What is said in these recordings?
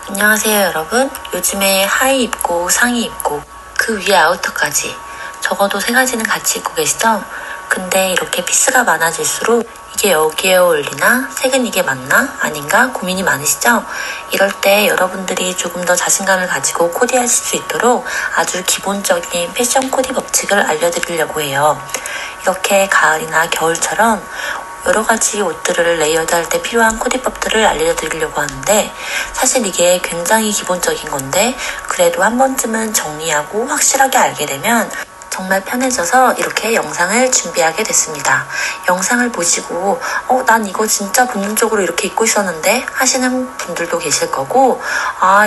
안녕하세요 여러분. 요즘에 하의 입고 상의 입고 그 위에 아우터까지 적어도 3가지는 같이 입고 계시죠? 근데 이렇게 피스가 많아질수록 이게 여기에 어울리나? 색은 이게 맞나? 아닌가? 고민이 많으시죠? 이럴 때 여러분들이 조금 더 자신감을 가지고 코디하실 수 있도록 아주 기본적인 패션 코디 법칙을 알려드리려고 해요. 이렇게 가을이나 겨울처럼 여러가지 옷들을 레이어드할 때 필요한 코디법들을 알려드리려고 하는데 사실 이게 굉장히 기본적인 건데 그래도 한 번쯤은 정리하고 확실하게 알게 되면 정말 편해져서 이렇게 영상을 준비하게 됐습니다. 영상을 보시고 난 이거 진짜 본능적으로 이렇게 입고 있었는데 하시는 분들도 계실 거고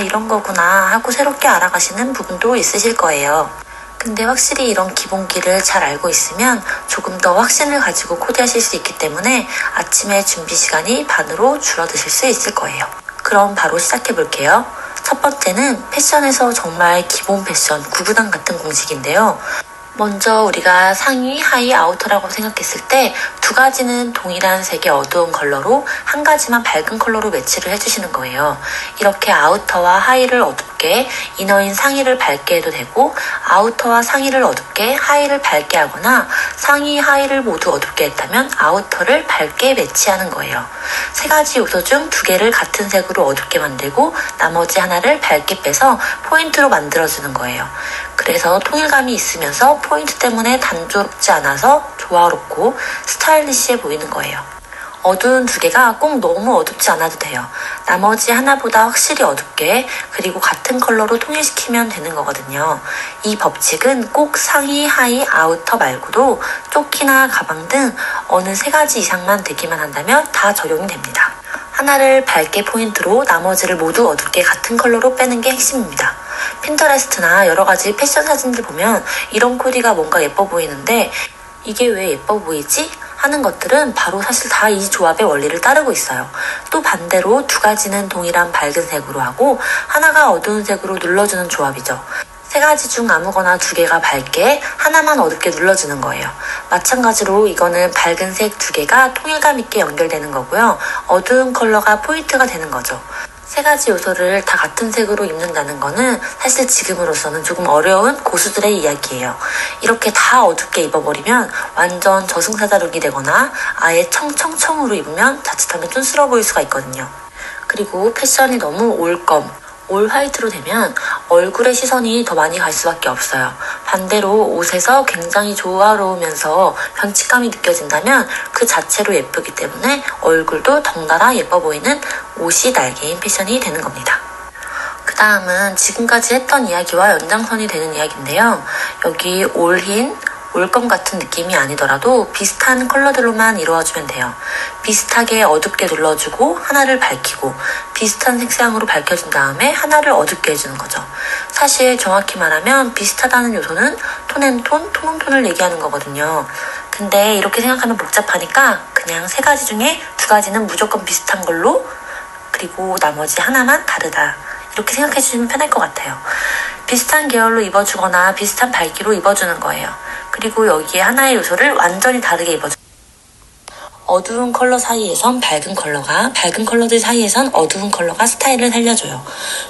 이런 거구나 하고 새롭게 알아가시는 부분도 있으실 거예요. 근데 확실히 이런 기본기를 잘 알고 있으면 조금 더 확신을 가지고 코디하실 수 있기 때문에 아침에 준비 시간이 반으로 줄어드실 수 있을 거예요. 그럼 바로 시작해 볼게요. 첫 번째는 패션에서 정말 기본 패션, 구구단 같은 공식인데요. 먼저 우리가 상의, 하의, 아우터라고 생각했을 때 2가지는 동일한 색의 어두운 컬러로 1가지만 밝은 컬러로 매치를 해주시는 거예요. 이렇게 아우터와 하의를 어둡게, 이너인 상의를 밝게 해도 되고 아우터와 상의를 어둡게, 하의를 밝게 하거나 상의, 하의를 모두 어둡게 했다면 아우터를 밝게 매치하는 거예요. 3가지 요소 중 2개를 같은 색으로 어둡게 만들고 나머지 하나를 밝게 빼서 포인트로 만들어주는 거예요. 그래서 통일감이 있으면서 포인트 때문에 단조롭지 않아서 조화롭고 스타일리시해 보이는 거예요. 어두운 2개가 꼭 너무 어둡지 않아도 돼요. 나머지 하나보다 확실히 어둡게 그리고 같은 컬러로 통일시키면 되는 거거든요. 이 법칙은 꼭 상의, 하의, 아우터 말고도 조끼나 가방 등 어느 3가지 이상만 되기만 한다면 다 적용이 됩니다. 하나를 밝게 포인트로 나머지를 모두 어둡게 같은 컬러로 빼는 게 핵심입니다. 핀터레스트나 여러가지 패션 사진들 보면 이런 코디가 뭔가 예뻐 보이는데 이게 왜 예뻐 보이지? 하는 것들은 바로 사실 다 이 조합의 원리를 따르고 있어요. 또 반대로 2가지는 동일한 밝은 색으로 하고 하나가 어두운 색으로 눌러주는 조합이죠. 3가지 중 아무거나 2개가 밝게 하나만 어둡게 눌러주는 거예요. 마찬가지로 이거는 밝은 색 2개가 통일감 있게 연결되는 거고요. 어두운 컬러가 포인트가 되는 거죠. 3가지 요소를 다 같은 색으로 입는다는 거는 사실 지금으로서는 조금 어려운 고수들의 이야기예요. 이렇게 다 어둡게 입어버리면 완전 저승사자룩이 되거나 아예 청청청으로 입으면 자칫하면 촌스러워 보일 수가 있거든요. 그리고 패션이 너무 올검, 올 화이트로 되면 얼굴에 시선이 더 많이 갈 수밖에 없어요. 반대로 옷에서 굉장히 조화로우면서 변칙감이 느껴진다면 그 자체로 예쁘기 때문에 얼굴도 덩달아 예뻐 보이는 옷이 날개인 패션이 되는 겁니다. 그 다음은 지금까지 했던 이야기와 연장선이 되는 이야기인데요. 여기 올흰, 올검 같은 느낌이 아니더라도 비슷한 컬러들로만 이루어주면 돼요. 비슷하게 어둡게 눌러주고 하나를 밝히고 비슷한 색상으로 밝혀준 다음에 하나를 어둡게 해주는 거죠. 사실 정확히 말하면 비슷하다는 요소는 톤앤톤, 톤온톤을 얘기하는 거거든요. 근데 이렇게 생각하면 복잡하니까 그냥 3가지 중에 2가지는 무조건 비슷한 걸로 그리고 나머지 하나만 다르다. 이렇게 생각해 주시면 편할 것 같아요. 비슷한 계열로 입어주거나 비슷한 밝기로 입어주는 거예요. 그리고 여기에 하나의 요소를 완전히 다르게 입어줘요. 어두운 컬러 사이에선 밝은 컬러가, 밝은 컬러들 사이에선 어두운 컬러가 스타일을 살려줘요.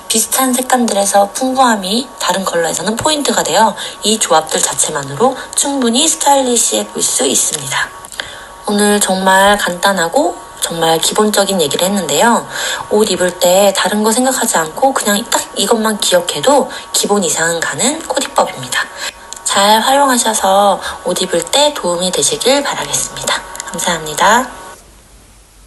비슷한 색감들에서 풍부함이 다른 컬러에서는 포인트가 되어 이 조합들 자체만으로 충분히 스타일리시해 보일 수 있습니다. 오늘 정말 간단하고 정말 기본적인 얘기를 했는데요. 옷 입을 때 다른 거 생각하지 않고 그냥 딱 이것만 기억해도 기본 이상은 가는 코디법입니다. 잘 활용하셔서 옷 입을 때 도움이 되시길 바라겠습니다. 감사합니다.